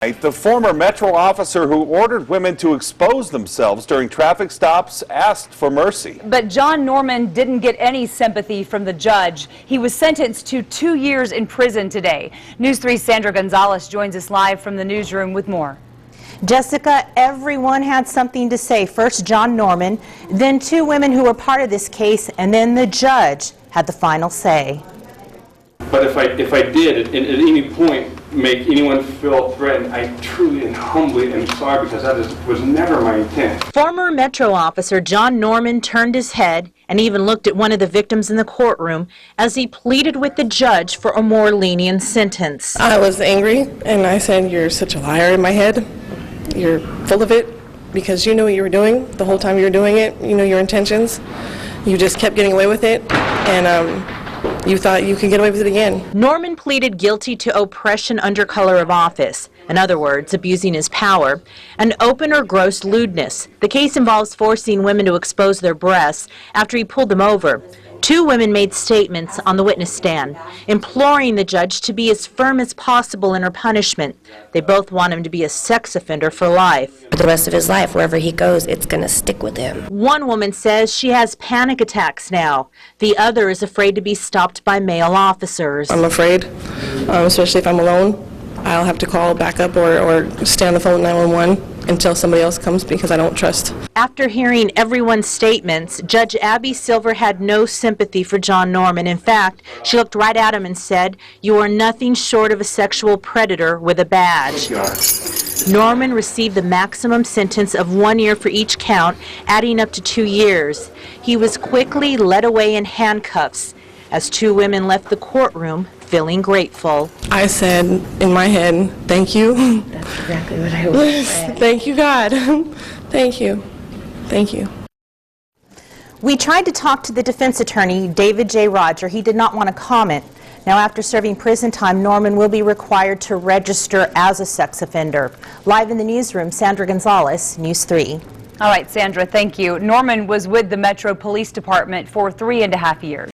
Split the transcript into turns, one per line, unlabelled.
The former Metro officer who ordered women to expose themselves during traffic stops asked for mercy.
But John Norman didn't get any sympathy from the judge. He was sentenced to 2 years in prison today. News 3's Sandra Gonzalez joins us live from the newsroom with more.
Jessica, everyone had something to say. First John Norman, then two women who were part of this case, and then the judge had the final say.
But if I did at any point make anyone feel threatened, I truly and humbly am sorry, because that was never my intent.
Former Metro officer John Norman turned his head and even looked at one of the victims in the courtroom as he pleaded with the judge for a more lenient sentence.
I was angry and I said, "You're such a liar," in my head. "You're full of it, because you knew what you were doing the whole time you were doing it. You know your intentions. You just kept getting away with it, and you thought you could get away with it again."
Norman pleaded guilty to oppression under color of office, in other words, abusing his power, and open or gross lewdness. The case involves forcing women to expose their breasts after he pulled them over. Two women made statements on the witness stand, imploring the judge to be as firm as possible in her punishment. They both want him to be a sex offender for life.
For the rest of his life, wherever he goes, it's going to stick with him.
One woman says she has panic attacks now. The other is afraid to be stopped by male officers.
I'm afraid, especially if I'm alone. I'll have to call backup or stay on the phone 911 until somebody else comes, because I don't trust.
After hearing everyone's statements, Judge Abbi Silver had no sympathy for John Norman. In fact, she looked right at him and said, "You are nothing short of a sexual predator with a badge." Norman received the maximum sentence of 1 year for each count, adding up to 2 years. He was quickly led away in handcuffs as two women left the courtroom feeling grateful.
I said in my head, "Thank you."
That's exactly what I would say.
Thank you, God. Thank you. Thank you.
We tried to talk to the defense attorney, David J. Roger. He did not want to comment. Now, after serving prison time, Norman will be required to register as a sex offender. Live in the newsroom, Sandra Gonzalez, News 3.
All right, Sandra, thank you. Norman was with the Metro Police Department for 3.5 years.